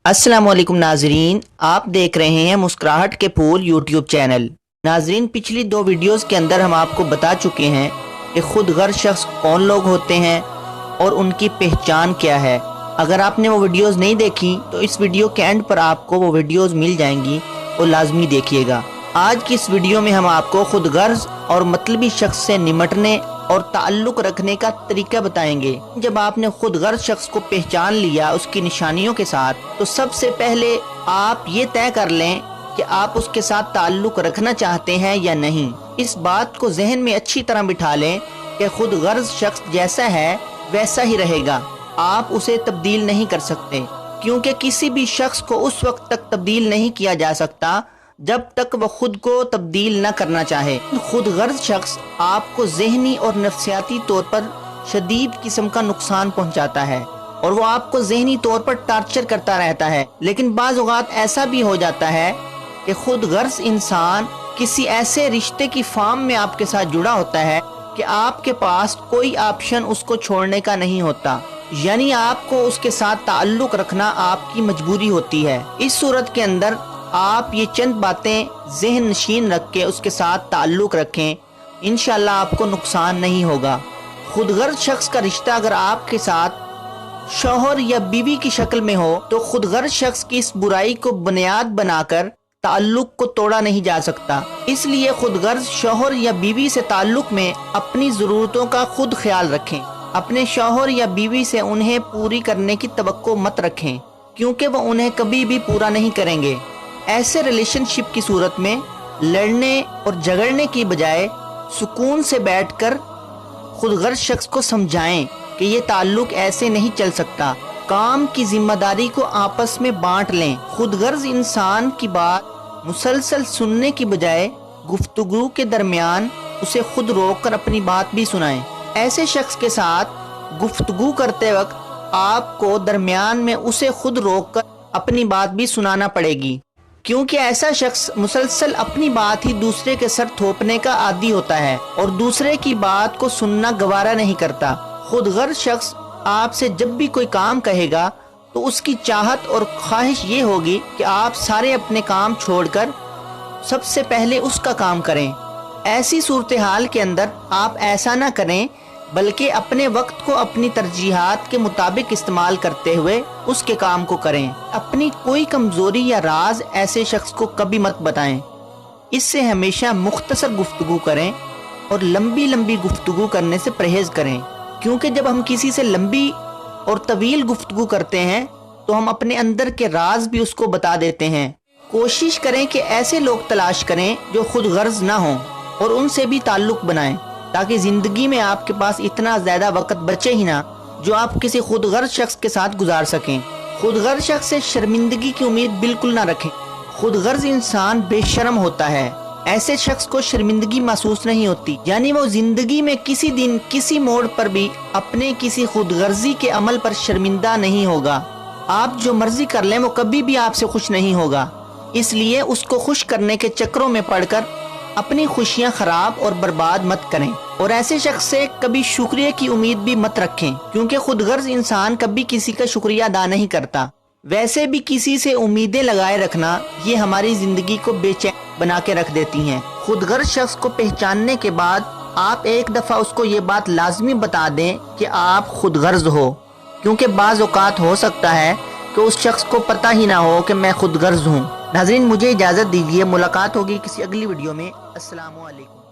अस्सलामुअलैकुम नाजरीन, आप देख रहे हैं मुस्कुराहट के फूल यूट्यूब चैनल। नाजरीन, पिछली 2 वीडियोस के अंदर हम आपको बता चुके हैं कि खुद गर्ज शख्स कौन लोग होते हैं और उनकी पहचान क्या है। अगर आपने वो वीडियोस नहीं देखी तो इस वीडियो के एंड पर आपको वो वीडियोस मिल जाएंगी और लाजमी देखिएगा। आज की इस वीडियो में हम आपको खुद गर्ज और मतलबी शख्स से निमटने और ताल्लुक रखने का तरीका बताएंगे। जब आपने खुद गर्ज शख्स को पहचान लिया उसकी निशानियों के साथ, तो सबसे पहले आप ये तय कर लें कि आप उसके साथ ताल्लुक रखना चाहते हैं या नहीं। इस बात को जहन में अच्छी तरह बिठा लें कि खुद गर्ज शख्स जैसा है वैसा ही रहेगा, आप उसे तब्दील नहीं कर सकते, क्योंकि किसी भी शख्स को उस वक्त तक तब्दील नहीं किया जा सकता जब तक वो खुद को तब्दील न करना चाहे। खुद गर्ज शख्स आपको ज़हनी और नफ्सियाती तौर पर शदीद किस्म का नुकसान पहुंचाता है और वो आपको ज़हनी तौर पर टार्चर करता रहता है। लेकिन बाज़ औक़ात ऐसा भी हो जाता है कि खुद गर्ज इंसान किसी ऐसे रिश्ते की फार्म में आपके साथ जुड़ा होता है कि आपके पास कोई ऑप्शन उसको छोड़ने का नहीं होता, यानी आपको उसके साथ ताल्लुक रखना आपकी मजबूरी होती है। इस सूरत के अंदर आप ये चंद बातें ज़हन नशीन रख के उसके साथ ताल्लुक रखें, इंशाअल्लाह आपको नुकसान नहीं होगा। खुद गर्ज शख्स का रिश्ता अगर आपके साथ शौहर या बीवी की शक्ल में हो तो खुद गर्ज शख्स की इस बुराई को बुनियाद बनाकर ताल्लुक को तोड़ा नहीं जा सकता। इसलिए खुद गर्ज शौहर या बीवी से ताल्लुक में अपनी ज़रूरतों का खुद ख्याल रखें। अपने शौहर या बीवी से उन्हें पूरी करने की तवक्को मत रखें, क्योंकि वह उन्हें कभी भी पूरा नहीं करेंगे। ऐसे रिलेशनशिप की सूरत में लड़ने और झगड़ने की बजाय सुकून से बैठकर खुद गर्ज शख्स को समझाएं कि ये ताल्लुक ऐसे नहीं चल सकता। काम की जिम्मेदारी को आपस में बांट लें। खुद गर्ज इंसान की बात मुसलसल सुनने की बजाय गुफ्तगू के दरमियान उसे खुद रोककर अपनी बात भी सुनाएं। ऐसे शख्स के साथ गुफ्तगू करते वक्त आपको दरमियान में उसे खुद रोककर अपनी बात भी सुनाना पड़ेगी, क्योंकि ऐसा शख्स मुसलसल अपनी बात ही दूसरे के सर थोपने का आदी होता है और दूसरे की बात को सुनना गवारा नहीं करता। खुद गर्ज शख्स आपसे जब भी कोई काम कहेगा तो उसकी चाहत और ख्वाहिश ये होगी कि आप सारे अपने काम छोड़कर सबसे पहले उसका काम करें। ऐसी सूरत हाल के अंदर आप ऐसा ना करें, बल्कि अपने वक्त को अपनी तरजीहात के मुताबिक इस्तेमाल करते हुए उसके काम को करें। अपनी कोई कमजोरी या राज ऐसे शख्स को कभी मत बताएं। इससे हमेशा मुख्तसर गुफ्तगू करें और लंबी लंबी गुफ्तगू करने से परहेज करें, क्योंकि जब हम किसी से लंबी और तवील गुफ्तगू करते हैं तो हम अपने अंदर के राज भी उसको बता देते हैं। कोशिश करें कि ऐसे लोग तलाश करें जो खुद गर्ज ना हों और उनसे भी ताल्लुक बनाएं, ताकि जिंदगी में आपके पास इतना ज्यादा वक्त बचे ही ना जो आप किसी खुद गर्ज शख्स के साथ गुजार सकें। खुद गर्ज शख्स से शर्मिंदगी की उम्मीद बिल्कुल ना रखें। खुद गर्ज इंसान बेशर्म होता है। ऐसे शख्स को शर्मिंदगी महसूस नहीं होती, यानी वो जिंदगी में किसी दिन किसी मोड़ पर भी अपने किसी खुद गर्जी के अमल पर शर्मिंदा नहीं होगा। आप जो मर्जी कर लें वो कभी भी आपसे खुश नहीं होगा। इसलिए उसको खुश करने के चक्रों में पड़कर अपनी खुशियां खराब और बर्बाद मत करें और ऐसे शख्स से कभी शुक्रिया की उम्मीद भी मत रखें, क्योंकि खुद गर्ज इंसान कभी किसी का शुक्रिया अदा नहीं करता। वैसे भी किसी से उम्मीदें लगाए रखना ये हमारी जिंदगी को बेचैन बना के रख देती हैं। खुद गर्ज शख्स को पहचानने के बाद आप एक दफा उसको ये बात लाजमी बता दें कि आप खुद गर्ज हो, क्योंकि बाज़ औक़ात हो सकता है कि उस शख्स को पता ही ना हो कि मैं खुद गर्ज हूँ। नाज़रीन, मुझे इजाज़त दीजिए, मुलाकात होगी किसी अगली वीडियो में। अस्सलामु अलैकुम।